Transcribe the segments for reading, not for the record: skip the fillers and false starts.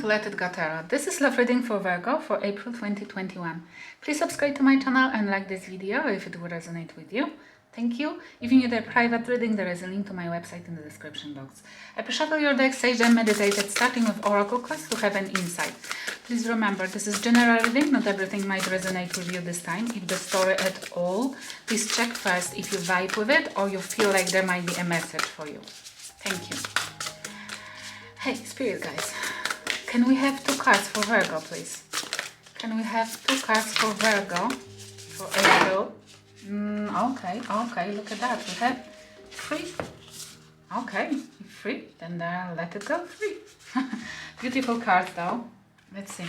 to Let It Go Tarot. This is love reading for Virgo for April 2021. Please subscribe to my channel and like this video if it will resonate with you. Thank you. If you need a private reading, there is a link to my website in the description box. I pre-shuffle your deck, sage and meditated, starting with oracle cards to have an insight. Please remember, this is general reading, not everything might resonate with you this time. If the story at all, please check first if you vibe with it or you feel like there might be a message for you. Thank you. Hey, spirit guys, can we have 2 cards for Virgo, please? Can we have 2 cards for Virgo for April? Okay, look at that. We have 3. Okay, 3. Then let it go 3. Beautiful cards though. Let's see.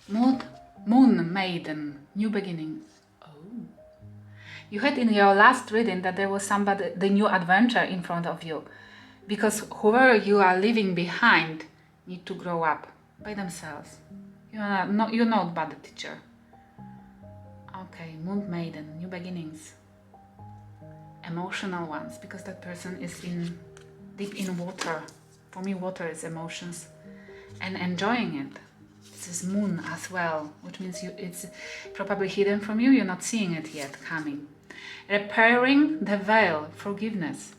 Moon Maiden, new beginnings. Oh. You had in your last reading that there was somebody, the new adventure in front of you. Because whoever you are leaving behind need to grow up by themselves. You're not bad teacher. Okay, Moon Maiden, new beginnings. Emotional ones, because that person is deep in water. For me, water is emotions. And enjoying it. This is moon as well, which means it's probably hidden from you. You're not seeing it yet coming. Repairing the veil, forgiveness.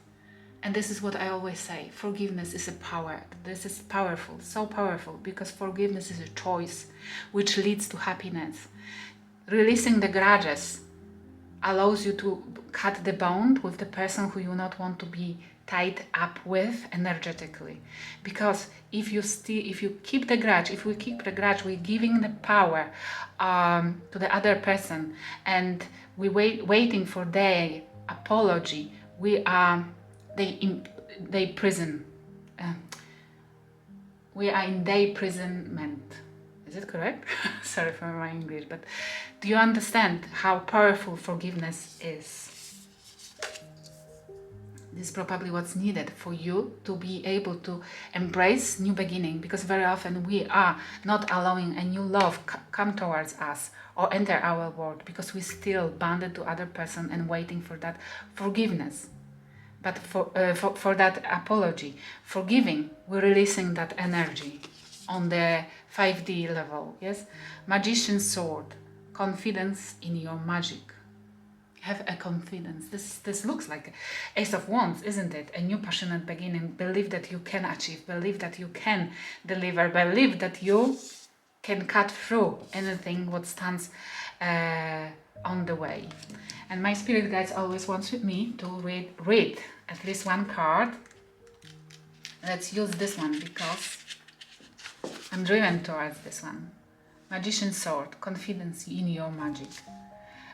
And this is what I always say, forgiveness is a power. This is powerful, so powerful, because forgiveness is a choice which leads to happiness. Releasing the grudges allows you to cut the bond with the person who you not want to be tied up with energetically. Because if you keep the grudge, if we keep the grudge, we're giving the power to the other person, and we waiting for their apology. They prison. We are in their imprisonment. Is it correct? Sorry for my English, but do you understand how powerful forgiveness is? This is probably what's needed for you to be able to embrace new beginning, because very often we are not allowing a new love come towards us or enter our world because we still bounded to other person and waiting for that forgiveness. But for that apology, forgiving, we're releasing that energy on the 5D level, yes? Magician's sword, confidence in your magic. Have a confidence. This looks like Ace of Wands, isn't it? A new passionate beginning. Believe that you can achieve. Believe that you can deliver. Believe that you can cut through anything what stands on the way. And my spirit guides always wants me to read at least 1 card. Let's use this one because I'm driven towards this one. Magician's sword, confidence in your magic.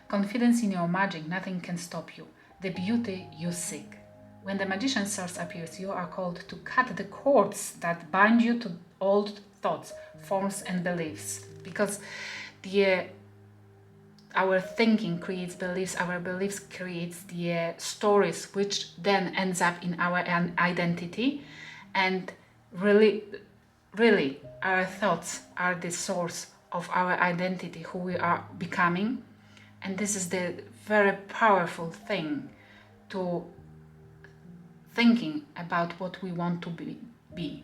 Confidence in your magic, nothing can stop you. The beauty you seek. When the magician's sword appears, you are called to cut the cords that bind you to old thoughts, forms and beliefs. Because our thinking creates beliefs, our beliefs creates the stories, which then ends up in our identity. And really, our thoughts are the source of our identity, who we are becoming. And this is the very powerful thing to thinking about what we want to be.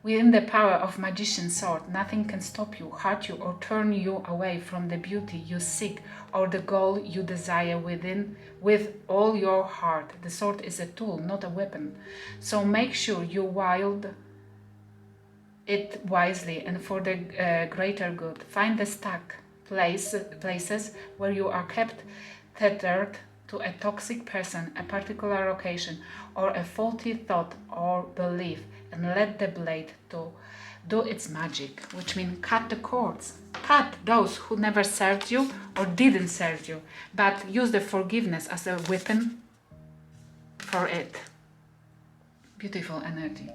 Within the power of magician's sword, nothing can stop you, hurt you, or turn you away from the beauty you seek or the goal you desire with all your heart. The sword is a tool, not a weapon. So make sure you wield it wisely and for the greater good. Find the stuck places where you are kept tethered to a toxic person, a particular occasion, or a faulty thought or belief, and let the blade do its magic, which means cut the cords. Cut those who never served you or didn't serve you, but use the forgiveness as a weapon for it. Beautiful energy.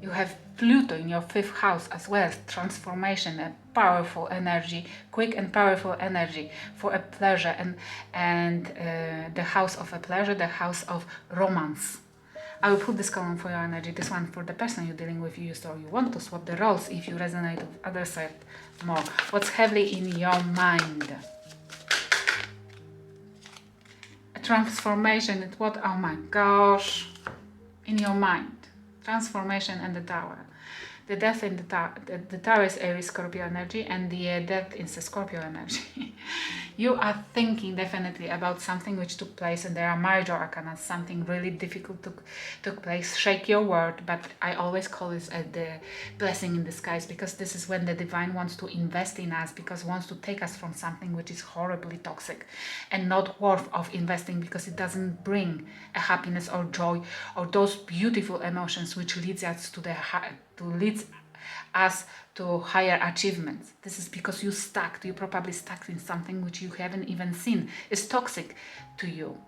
You have Pluto in your 5th house as well, transformation, a powerful energy, quick and powerful energy for a pleasure, and the house of a pleasure, the house of romance. I will put this column for your energy, this one for the person you're dealing with, you want to swap the roles if you resonate with other side more. What's heavily in your mind? A transformation, oh my gosh, in your mind. transformation and the Tower. The death in the Tower is Aries Scorpio energy, and the death is the Scorpio energy. You are thinking definitely about something which took place, and there are major arcana, something really difficult took place. Shake your word, but I always call this the blessing in disguise, because this is when the divine wants to invest in us, because wants to take us from something which is horribly toxic and not worth of investing, because it doesn't bring a happiness or joy or those beautiful emotions which leads us to higher achievements. This is because you're probably stuck in something which you haven't even seen. It's toxic to you,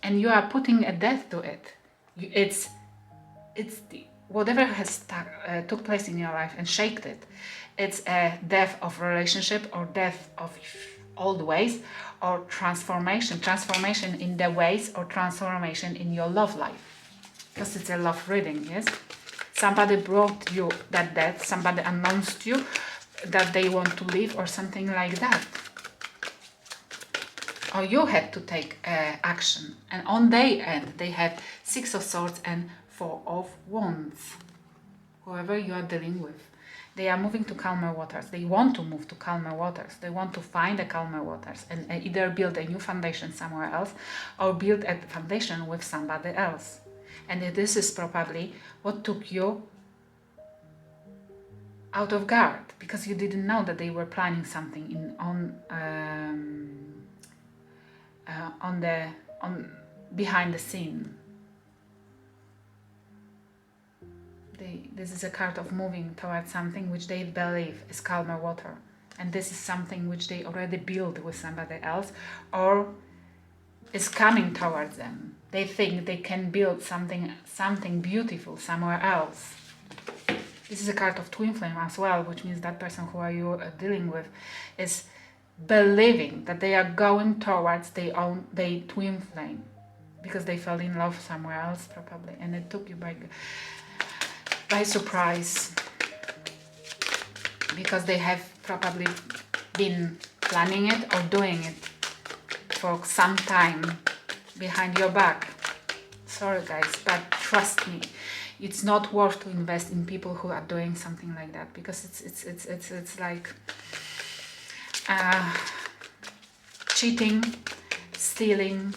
and you are putting a death to it. It's whatever has took place in your life and shaped it. It's a death of relationship, or death of old ways, or transformation in the ways, or transformation in your love life, because it's a love reading. Yes, somebody brought you that death, somebody announced you that they want to leave, or something like that, or you had to take action, and on their end they have 6 of Swords and 4 of Wands. Whoever you are dealing with, they are moving to calmer waters. They want to move to calmer waters. They want to find the calmer waters and either build a new foundation somewhere else, or build a foundation with somebody else. And this is probably what took you out of guard, because you didn't know that they were planning something behind the scene. This is a card of moving towards something which they believe is calmer water, and this is something which they already built with somebody else, or is coming towards them. They think they can build something beautiful somewhere else. This is a card of twin flame as well, which means that person who are you dealing with is believing that they are going towards their twin flame, because they fell in love somewhere else probably, and it took you by surprise, because they have probably been planning it or doing it for some time behind your back. Sorry guys, but trust me, it's not worth to invest in people who are doing something like that, because it's like cheating, stealing,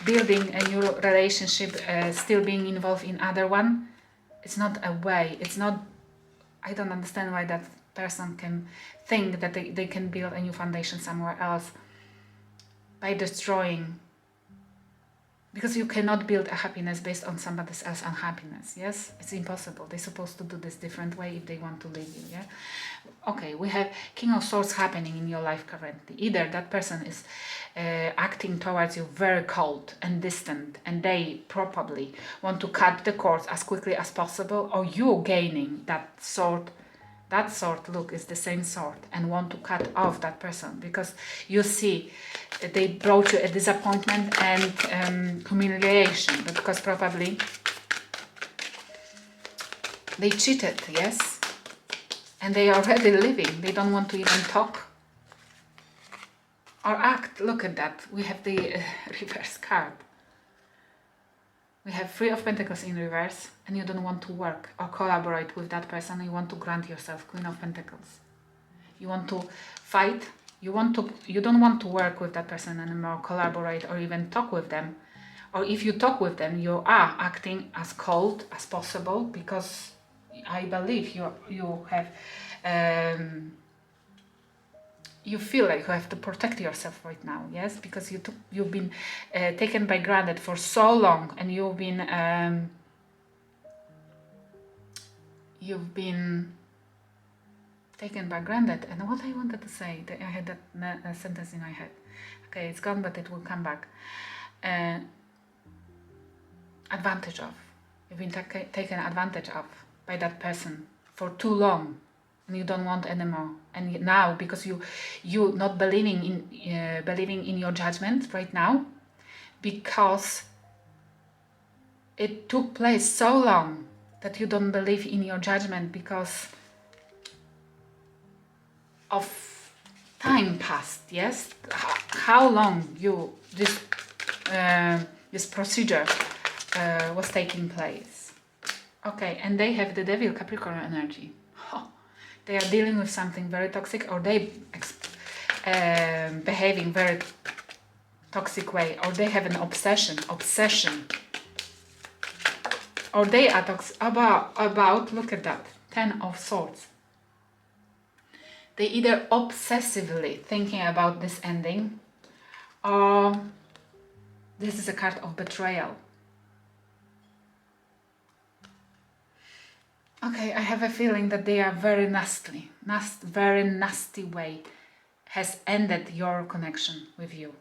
building a new relationship, still being involved in other one. It's not a way. It's not. I don't understand why that person can think that they can build a new foundation somewhere else by destroying. Because you cannot build a happiness based on somebody else's unhappiness. Yes, it's impossible. They're supposed to do this different way if they want to leave you. Yeah. Okay, we have King of Swords happening in your life currently. Either that person is acting towards you very cold and distant, and they probably want to cut the cords as quickly as possible, or you gaining that sword. That sword, look, is the same sword, and want to cut off that person, because you see they brought you a disappointment and humiliation, because probably they cheated, yes, and they are already leaving. They don't want to even talk or act. Look at that. We have the reverse card. We have 3 of Pentacles in reverse, and you don't want to work or collaborate with that person. You want to grant yourself Queen of Pentacles. You want to fight. You don't want to work with that person anymore, collaborate, or even talk with them. Or if you talk with them, you are acting as cold as possible, because I believe you have you feel like you have to protect yourself right now, yes, because you've been taken by granted for so long, and you've been taken by granted. And what I wanted to say, I had that sentence in my head. Okay, it's gone, but it will come back. Advantage of. You've been taken advantage of by that person for too long, and you don't want anymore. And now, because you not believing in your judgment right now, because it took place so long that you don't believe in your judgment, because of time passed. Yes, how long this procedure was taking place. Okay, and they have the devil Capricorn energy. Oh, they are dealing with something very toxic, or they behaving very toxic way, or they have an obsession, or they are about, look at that, 10 of Swords. They either obsessively thinking about this ending, or this is a card of betrayal. Okay, I have a feeling that they are very very nasty way has ended your connection with you.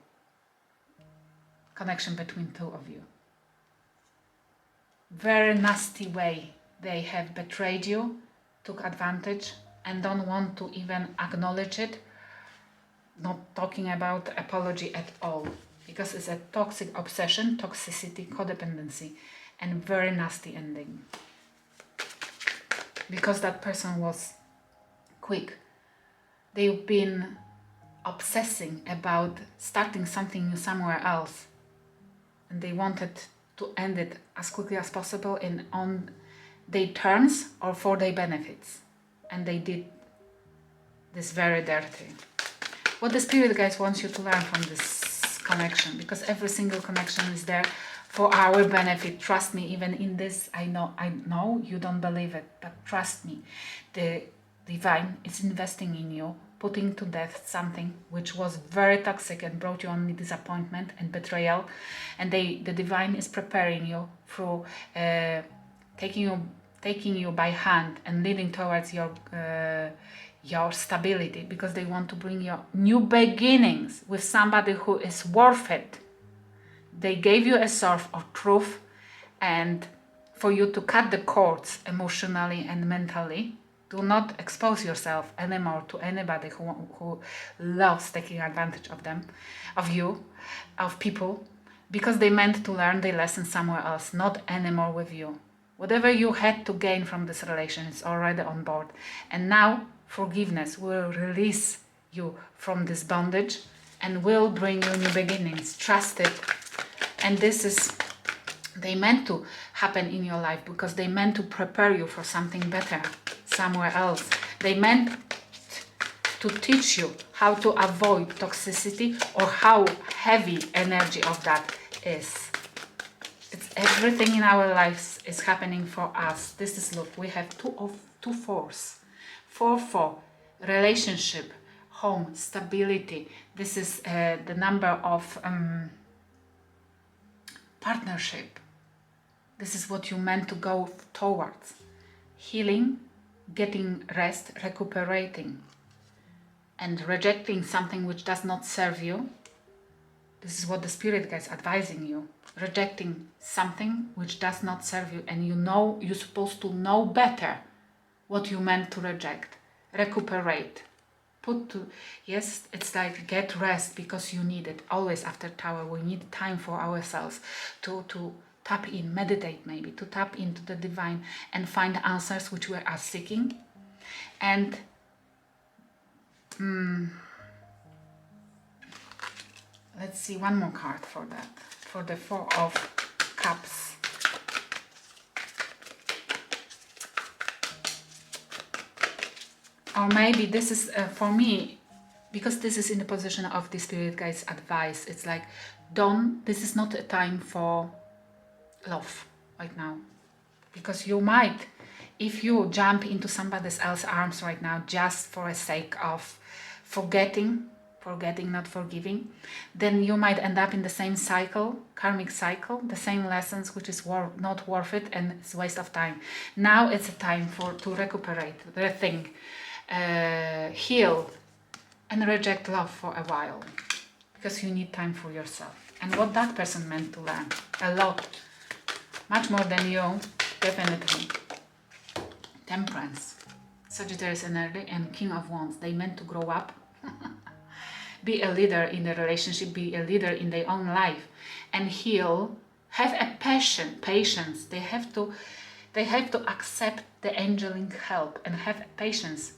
Connection between two of you. Very nasty way they have betrayed you, took advantage, and don't want to even acknowledge it. Not talking about apology at all, because it's a toxic obsession, toxicity, codependency, and very nasty ending. Because that person was quick. They've been obsessing about starting something new somewhere else, and they wanted to end it as quickly as possible and on their terms or for their benefits, and they did this very dirty. What the spirit guys wants you to learn from this connection, because every single connection is there for our benefit. Trust me, even in this, I know you don't believe it, but trust me, the divine is investing in you, putting to death something which was very toxic and brought you only disappointment and betrayal, and the divine is preparing you through taking you by hand and leading towards your stability, because they want to bring you new beginnings with somebody who is worth it. They gave you a source of truth, and for you to cut the cords emotionally and mentally. Do not expose yourself anymore to anybody who loves taking advantage of them, of you, of people, because they meant to learn their lesson somewhere else, not anymore with you. Whatever you had to gain from this relation is already on board. And now forgiveness will release you from this bondage and will bring you new beginnings. Trust it. And this is, they meant to happen in your life because they meant to prepare you for something better somewhere else. They meant to teach you how to avoid toxicity or how heavy energy of that is. It's everything in our lives is happening for us. This is, look, we have two fours. 4 relationship, home, stability. This is the number of partnership. This is what you meant to go towards. Healing, getting rest, recuperating, and rejecting something which does not serve you. This is what the spirit guides advising you. Rejecting something which does not serve you, and you know you're supposed to know better what you meant to reject. Recuperate. Yes, it's like get rest, because you need it. Always after Tower, we need time for ourselves to tap in, meditate maybe, to tap into the divine and find answers which we are seeking. And let's see one more card for that, for the 4 of Cups. Or maybe this is for me, because this is in the position of the spirit guide's advice. It's like, this is not a time for love right now, because you might, if you jump into somebody else's arms right now just for the sake of forgetting, not forgiving, then you might end up in the same cycle, karmic cycle, the same lessons, which is not worth it, and it's a waste of time. Now it's a time to recuperate, rethink, heal, and reject love for a while, because you need time for yourself. And what that person meant to learn, a lot, much more than you, definitely. Temperance, Sagittarius energy, and King of Wands. They meant to grow up, be a leader in the relationship, be a leader in their own life, and heal. Have a patience. They have to accept the angelic help and have patience.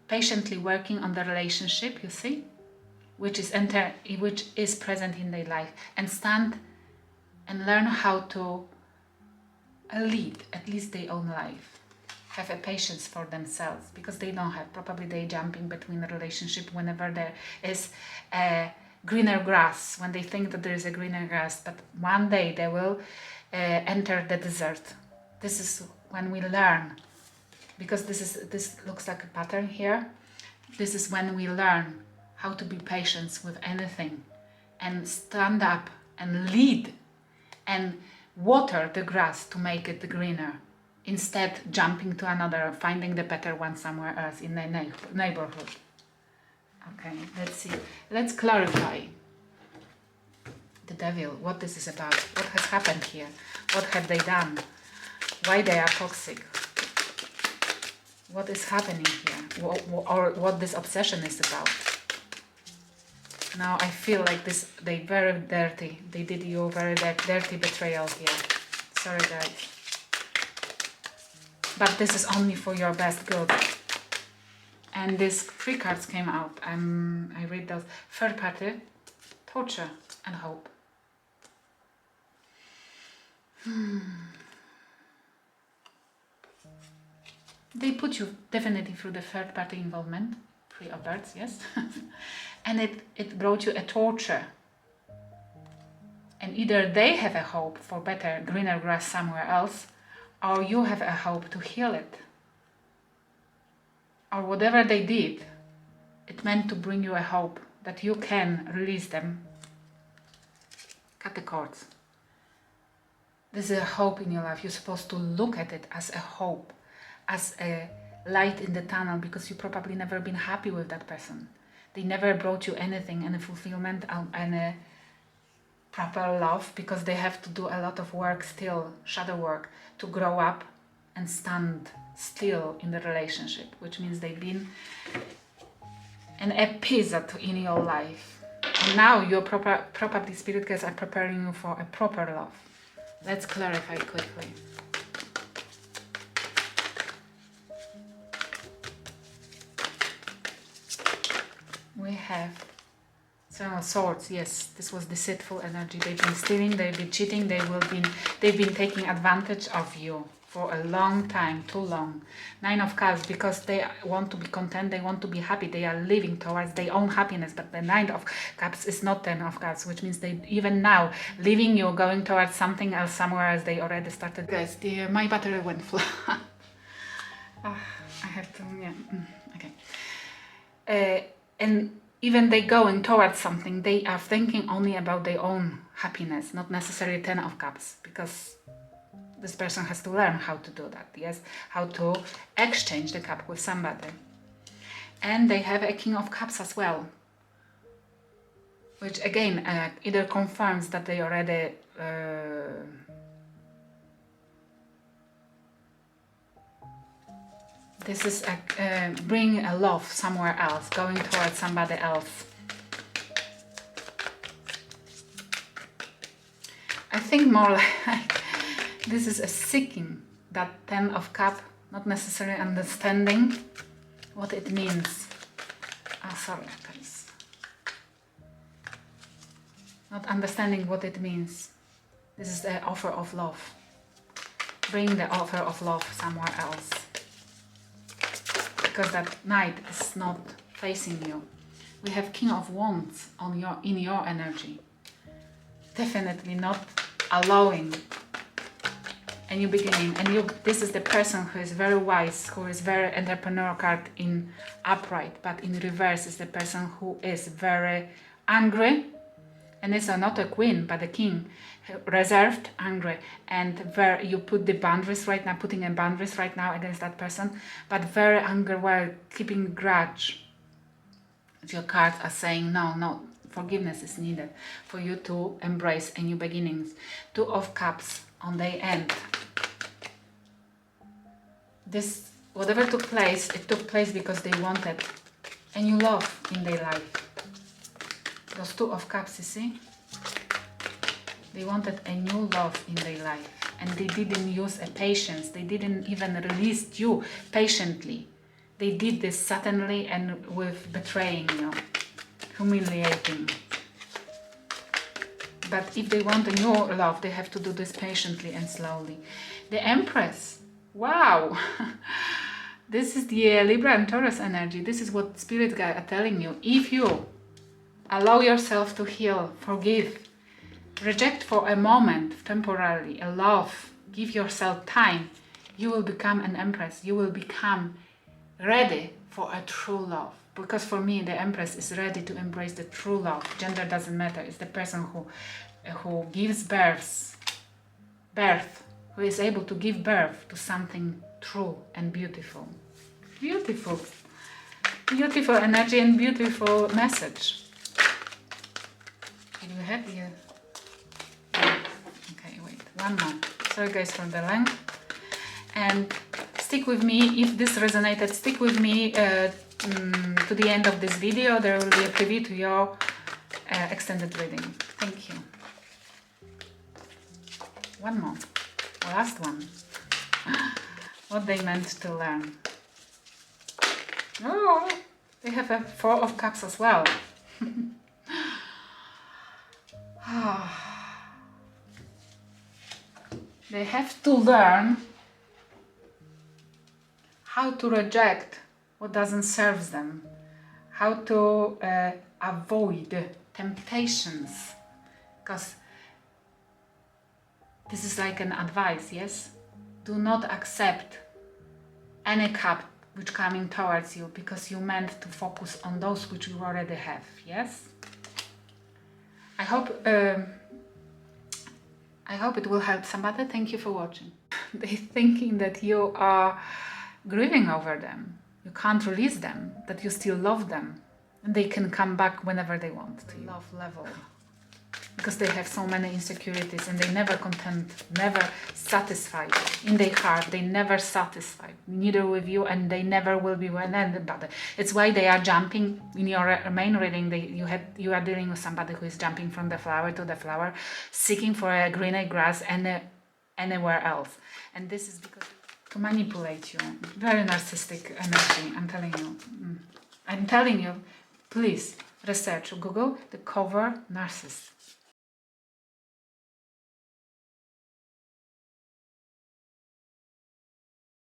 Patiently working on the relationship, you see, which is present in their life, and stand and learn how to lead at least their own life, have a patience for themselves, because they don't have, probably they jumping between the relationship whenever there is a greener grass, when they think that there is a greener grass, but one day they will enter the desert. This is when we learn, because this looks like a pattern here. This is when we learn how to be patient with anything and stand up and lead and water the grass to make it greener, instead jumping to another, finding the better one somewhere else in the neighborhood. Okay, let's see. Let's clarify. The devil, what this is about, what has happened here, what have they done, why they are toxic, what is happening here, or what this obsession is about. Now I feel like this, they very dirty, they did you very dirty betrayal here. Sorry guys. But this is only for your best good. And these 3 cards came out. I read those. Third party, torture and hope. They put you definitely through the third party involvement, 3 of birds, yes. And it brought you a torture. And either they have a hope for better, greener grass somewhere else, or you have a hope to heal it. Or whatever they did, it meant to bring you a hope that you can release them. Cut the cords. This is a hope in your life. You're supposed to look at it as a hope, as a light in the tunnel, because you probably never been happy with that person. They never brought you anything, any fulfillment, any proper love, because they have to do a lot of work still, shadow work, to grow up and stand still in the relationship, which means they've been an episode in your life. And now your probably spirit guides are preparing you for a proper love. Let's clarify quickly. We have Seven of Swords. Yes, this was deceitful energy. They've been stealing, they've been cheating, they've been taking advantage of you for a long time, too long. 9 of Cups, because they want to be content, they want to be happy, they are living towards their own happiness, but the 9 of Cups is not 10 of Cups, which means they even now leaving you, going towards something else, somewhere else they already started. Guys, my battery went flat. I have to, yeah, okay. And even they going towards something, they are thinking only about their own happiness, not necessarily 10 of Cups, because this person has to learn how to do that, yes? How to exchange the cup with somebody. And they have a King of Cups as well, which again either confirms that they already this is bring a love somewhere else, going towards somebody else. I think more like this is a seeking, that 10 of Cups, not necessarily understanding what it means. Sorry guys. Not understanding what it means. This is the offer of love. Bring the offer of love somewhere else. Because that Knight is not facing you. We have King of Wands in your energy. Definitely not allowing a new beginning. And this is the person who is very wise, who is very entrepreneur card in upright, but in reverse is the person who is very angry, and it's not a queen but a king, reserved, angry, and you put the boundaries right now, putting in boundaries right now against that person, but very angry while keeping grudge. Your cards are saying no, forgiveness is needed for you to embrace a new beginnings. 2 of Cups on the end. This, whatever took place, it took place because they wanted a new love in their life. Those 2 of Cups, you see? They wanted a new love in their life. And they didn't use a patience. They didn't even release you patiently. They did this suddenly and with betraying you, humiliating. But if they want a new love, they have to do this patiently and slowly. The Empress. Wow. This is the Libra and Taurus energy. This is what Spirit Guide are telling you. If you allow yourself to heal, forgive, reject for a moment, temporarily, a love, give yourself time, you will become an Empress. You will become ready for a true love. Because for me, the Empress is ready to embrace the true love. Gender doesn't matter. It's the person who gives birth, who is able to give birth to something true and beautiful. Beautiful. Beautiful energy and beautiful message. Do you have here? Okay, wait. One more. Sorry guys for the length. And stick with me. If this resonated, stick with me to the end of this video. There will be a preview to your extended reading. Thank you. One more. Last one. What they meant to learn. Oh, they have a 4 of Cups as well. They have to learn how to reject what doesn't serve them, how to avoid temptations, because this is like an advice, yes? Do not accept any cup which coming towards you, because you meant to focus on those which you already have, yes? I hope it will help somebody. Thank you for watching. They're thinking that you are grieving over them. You can't release them, that you still love them. And they can come back whenever they want to you. Love level. Because they have so many insecurities and they never content, never satisfied. In their heart, they never satisfied. Neither with you, and they never will be with anybody. It's why they are jumping. In your main reading, you are dealing with somebody who is jumping from the flower to the flower, seeking for a greener grass and anywhere else. And this is because to manipulate you. Very narcissistic energy, I'm telling you. I'm telling you, please research, Google the covert narcissist.